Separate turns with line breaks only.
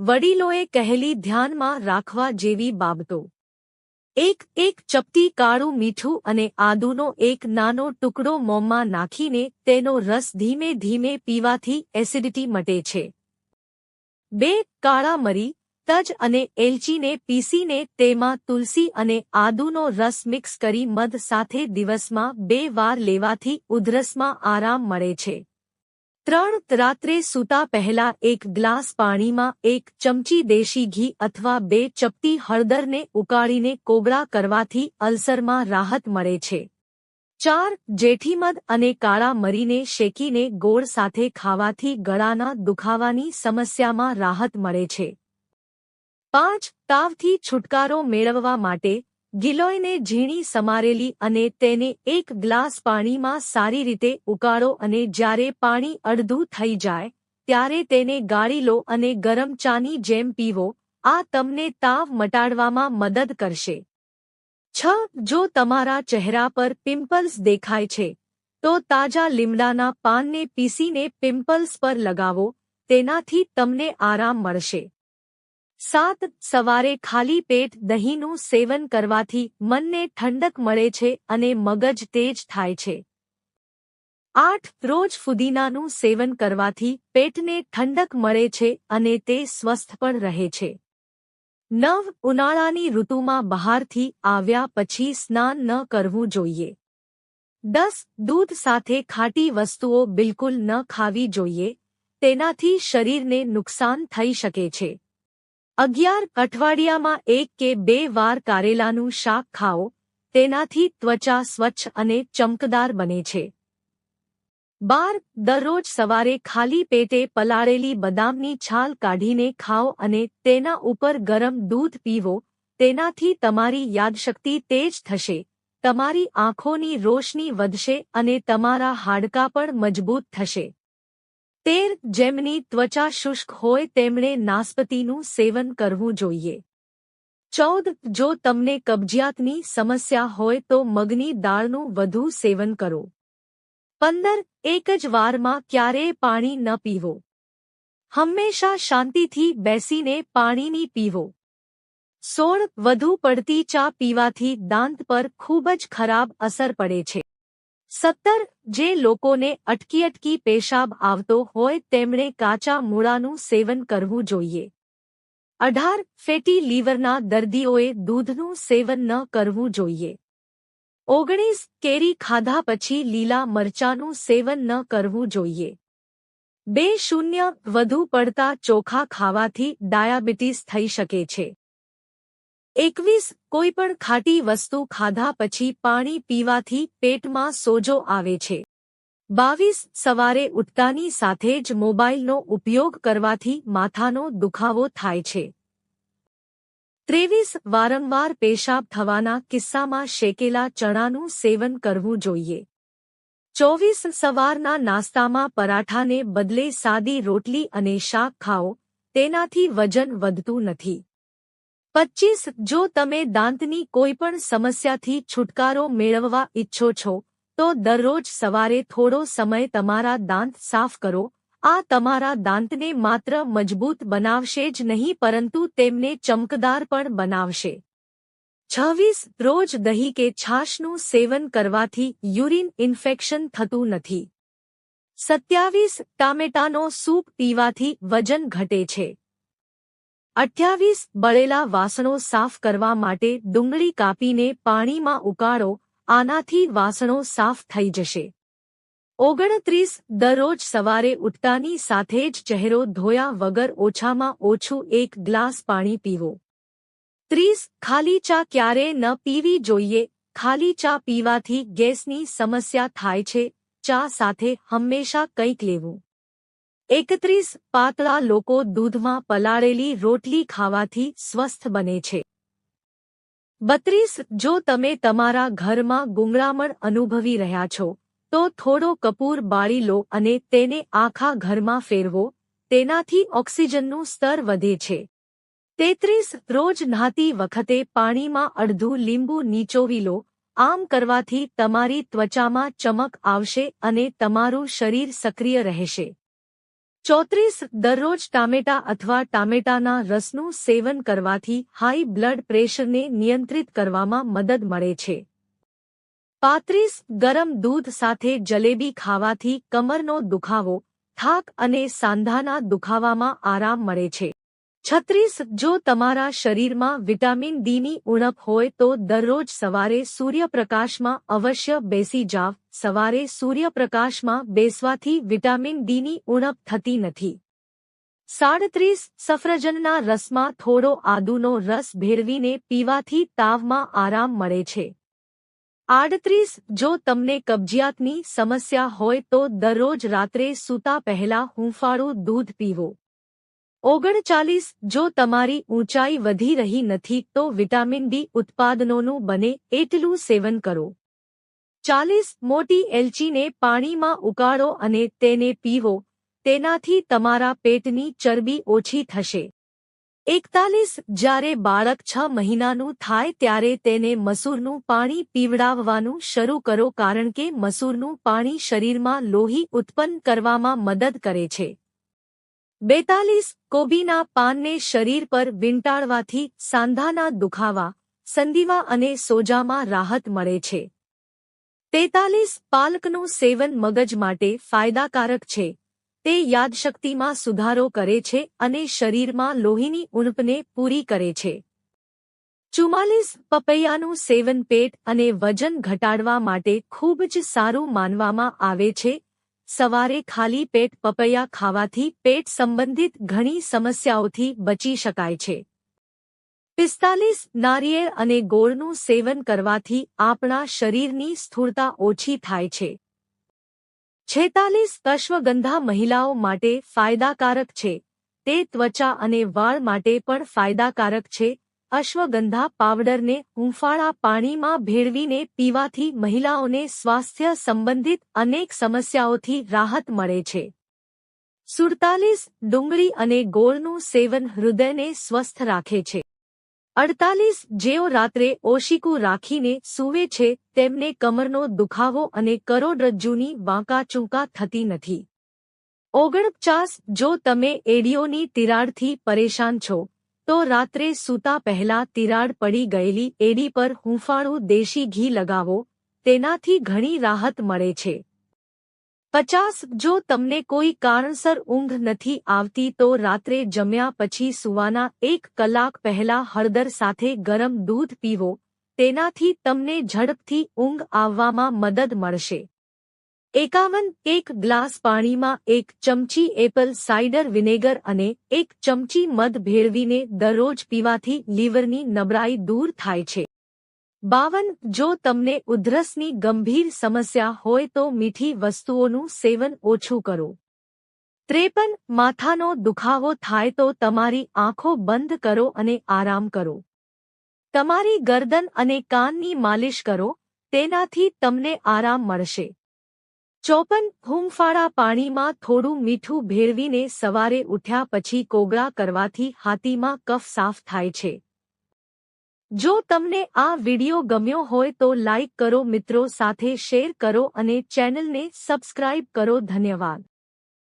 વડીલોએ કહેલી ધ્યાનમાં રાખવા જેવી બાબતો. એક ચપટી કાળું મીઠું અને આદુનો એક નાનો ટુકડો મોંમાં નાખીને તેનો રસ ધીમે ધીમે પીવાથી એસિડિટી મટે છે. 2. કાળા મરી, તજ અને એલચીને પીસીને તેમાં તુલસી અને આદુનો રસ મિક્સ કરી મધ સાથે દિવસમાં 2 વાર લેવાથી ઉધરસમાં આરામ મળે છે. 3. રાત્રે સૂતા પહેલા 1 ગ્લાસ પાણીમાં 1 ચમચી દેશી ઘી અથવા 2 ચપટી હળદરને ઉકાળીને કોગળા કરવાથી અલ્સરમાં રાહત મળે છે. 4. જેઠીમધ અને કાળા મરીને શેકીને ગોળ સાથે ખાવાથી ગળાના દુખાવાની સમસ્યામાં રાહત મળે છે. 5. તાવથી છુટકારો મેળવવા માટે ગિલોયને ઝીણી સમારેલી અને તેને 1 ગ્લાસ પાણીમાં સારી રીતે ઉકાળો અને જ્યારે પાણી અડધું થઈ જાય ત્યારે તેને ગાળી લો અને ગરમ ચાની જેમ પીવો. આ તમને તાવ મટાડવામાં મદદ કરશે. 6. જો તમારા ચહેરા પર પિમ્પલ્સ દેખાય છે તો તાજા લીમડાના પાનને પીસીને પિમ્પલ્સ પર લગાવો, તેનાથી તમને આરામ મળશે. 7. સવારે ખાલી પેટ દહીંનું સેવન કરવાથી મનને ઠંડક મળે છે અને મગજ તેજ થાય છે. 8. રોજ ફુદીનાનું સેવન કરવાથી પેટને ઠંડક મળે છે અને તે સ્વસ્થ પણ રહે છે. 9. ઉનાળાની ઋતુમાં બહારથી આવ્યા પછી સ્નાન ન કરવું જોઈએ. 10. દૂધ સાથે ખાટી વસ્તુઓ બિલકુલ ન ખાવી જોઈએ, તેનાથી શરીરને નુકસાન થઈ શકે છે. 11. અઠવાડિયામાં 1 કે 2 વાર કારેલાનું શાક ખાઓ, તેનાથી ત્વચા સ્વચ્છ અને ચમકદાર બને છે. 12. દરરોજ સવારે ખાલી પેટે પલાળેલી બદામની છાલ કાઢીને ખાઓ અને તેના ઉપર ગરમ દૂધ પીવો, તેનાથી તમારી યાદશક્તિ તેજ થશે, તમારી આંખોની રોશની વધશે અને તમારા હાડકાં પણ મજબૂત થશે. 13. જેમની ત્વચા શુષ્ક હોય તેમણે નાસ્પતિનું સેવન કરવું જોઈએ. 14. જો તમને કબજિયાતની સમસ્યા હોય તો મગની દાળનું વધુ સેવન કરો. 15. એક જ વારમાં ક્યારેય પાણી ન પીવો. હંમેશા શાંતિથી બેસીને પાણીની પીવો. 16. વધુ પડતી ચા પીવાથી દાંત પર ખૂબ જ ખરાબ અસર પડે છે. 17. જે લોકોને અટકી પેશાબ આવતો હોય તેમણે કાચા મૂળાનું સેવન કરવું જોઈએ. 18. ફેટી લીવરના દર્દીઓએ દૂધનું સેવન ન કરવું જોઈએ. 19. કેરી ખાધા પછી લીલા મરચાંનું સેવન ન કરવું જોઈએ. 20. વધુ પડતા ચોખા ખાવાથી ડાયાબિટીસ થઈ શકે છે. 21. કોઈપણ ખાટી વસ્તુ ખાધા પછી પાણી પીવાથી પેટમાં સોજો આવે છે. 22. સવારે ઉઠતાની સાથે જ મોબાઈલનો ઉપયોગ કરવાથી માથાનો દુખાવો થાય છે. 23. વારંવાર પેશાબ થવાના કિસ્સામાં શેકેલા ચણાનું સેવન કરવું જોઈએ. 24. સવારના નાસ્તામાં પરાઠાને બદલે સાદી રોટલી અને શાક ખાઓ, તેનાથી વજન વધતું નથી. 25. જો તમે દાંતની કોઈપણ સમસ્યાથી છુટકારો મેળવવા ઈચ્છો છો તો દરરોજ સવારે થોડો સમય તમારા દાંત સાફ કરો. આ તમારા દાંતને માત્ર મજબૂત બનાવશે જ નહીં પરંતુ તેમને ચમકદાર પણ બનાવશે. 26. રોજ દહીં કે છાશનું સેવન કરવાથી યુરિન ઇન્ફેક્શન થતું નથી. 27. ટામેટાનો સૂપ પીવાથી વજન ઘટે છે. 28. બળેલા વાસણો સાફ કરવા માટે ડુંગળી કાપીને પાણીમાં ઉકાળો, આનાથી વાસણો સાફ થઈ જશે. 29. દરરોજ સવારે ઉઠતાની સાથે જ ચહેરો ધોયા વગર ઓછામાં ઓછું 1 ગ્લાસ પાણી પીવો. 30. ખાલી ચા ક્યારેય ન પીવી જોઈએ. ખાલી ચા પીવાથી ગેસની સમસ્યા થાય છે. ચા સાથે હંમેશા કંઈક લેવું. 31. પાતળા લોકો દૂધમાં પલાળેલી રોટલી ખાવાથી સ્વસ્થ બને છે. 32. જો તમે તમારા ઘરમાં ગુંગળામણ અનુભવી રહ્યા છો તો થોડો કપૂર બાળી લો અને તેને આખા ઘરમાં ફેરવો, તેનાથી ઓક્સિજનનું સ્તર વધે છે. 33. રોજ નહાતી વખતે પાણીમાં અડધું લીંબુ નીચોવી લો, આમ કરવાથી તમારી ત્વચામાં ચમક આવશે અને તમારું શરીર સક્રિય રહેશે. 34 દરરોજ ટામેટા અથવા ટામેટાના રસનું સેવન કરવાથી હાઈ બ્લડ પ્રેશરને નિયંત્રિત કરવામાં મદદ મળે છે. 35 ગરમ દૂધ સાથે જલેબી ખાવાથી કમરનો દુખાવો, થાક અને સાંધાના દુખાવામાં આરામ મળે છે. 36 જો તમારા શરીરમાં વિટામિન ડીની ઉણપ હોય તો દરરોજ સવારે સૂર્યપ્રકાશમાં અવશ્ય બેસી જાવ. સવારે સૂર્યપ્રકાશમાં બેસવાથી વિટામિન ડીની ઉણપ થતી નથી. 37 સફરજનના રસમાં થોડો આદુનો રસ ભેળવીને પીવાથી તાવમાં આરામ મળે છે. 38 જો તમને કબજિયાતની સમસ્યા હોય તો દરરોજ રાત્રે સૂતા પહેલા હૂંફાળું દૂધ પીવો. 39 જો તમારી ઊંચાઈ વધી રહી નથી તો વિટામિન ડી ઉત્પાદનોનું બને એટલું સેવન કરો. 40 મોટી એલચીને પાણીમાં ઉકાળો અને તેને પીવો, તેનાથી તમારા પેટની ચરબી ઓછી થશે. 41 જ્યારે બાળક 6 મહિનાનું થાય ત્યારે તેને મસૂરનું પાણી પીવડાવવાનું શરૂ કરો કારણ કે મસૂરનું પાણી શરીરમાં લોહી ઉત્પન્ન કરવામાં મદદ કરે છે. 42 કોબીના પાનને શરીર પર વીંટાળવાથી સાંધાના દુખાવા, સંધિવા અને સોજામાં રાહત મળે છે. 43 પાલકનું સેવન મગજ માટે ફાયદાકારક છે. તે યાદશક્તિમાં સુધારો કરે છે અને શરીરમાં લોહીની ઉણપને પૂરી કરે છે. 44 પપૈયાનું સેવન પેટ અને વજન ઘટાડવા માટે ખૂબ જ સારું માનવામાં આવે છે. સવારે ખાલી પેટ પપૈયા ખાવાથી પેટ સંબંધિત ઘણી સમસ્યાઓથી બચી શકાય છે. 45 નારિયેળ અને ગોળનું સેવન કરવાથી આપણા શરીરની સ્થૂળતા ઓછી થાય છે. 46 અશ્વગંધા મહિલાઓ માટે ફાયદાકારક છે. તે ત્વચા અને વાળ માટે પણ ફાયદાકારક છે. અશ્વગંધા પાવડરને હૂંફાળા પાણીમાં ભેળવીને પીવાથી મહિલાઓને સ્વાસ્થ્ય સંબંધિત અનેક સમસ્યાઓથી રાહત મળે છે. 47 ડુંગળી અને ગોળનું સેવન હૃદયને સ્વસ્થ રાખે છે. 48 જેઓ રાત્રે ઓશિકું રાખીને સૂવે છે તેમને કમરનો દુખાવો અને કરોડરજ્જુની વાંકાચૂંકા થતી નથી. 49 જો તમે એડીઓની તિરાડથી પરેશાન છો તો રાત્રે સૂતા પહેલા તિરાડ પડી ગયેલી એડી પર હૂંફાળું દેશી ઘી લગાવો, તેનાથી ઘણી રાહત મળે છે. 50 જો તમને કોઈ કારણસર ઊંઘ નથી આવતી તો રાત્રે જમ્યા પછી સૂવાના 1 કલાક પહેલા હળદર સાથે ગરમ દૂધ પીવો, તેનાથી તમને ઝડપથી ઊંઘ આવવામાં મદદ મળશે. 51 એક ગ્લાસ પાણીમાં 1 ચમચી એપલ સાઇડર વિનેગર અને 1 ચમચી મધ ભેળવીને દરરોજ પીવાથી લીવરની નબળાઈ દૂર થાય છે. 52 જો તમને ઉધરસની ગંભીર સમસ્યા હોય તો મીઠી વસ્તુઓનું સેવન ઓછું કરો. 53 માથાનો દુખાવો થાય તો તમારી આંખો બંધ કરો અને આરામ કરો. તમારી ગરદન અને કાનની માલિશ કરો, તેનાથી તમને આરામ મળશે. 54 હૂંફાળા પાણીમાં થોડું મીઠું ભેળવીને સવારે ઉઠ્યા પછી કોગળા કરવાથી હાથીમાં કફ સાફ થાય છે. જો તમને આ વિડિયો ગમ્યો હોય તો લાઇક કરો, મિત્રો સાથે શેર કરો અને ચેનલને સબસ્ક્રાઇબ કરો. ધન્યવાદ.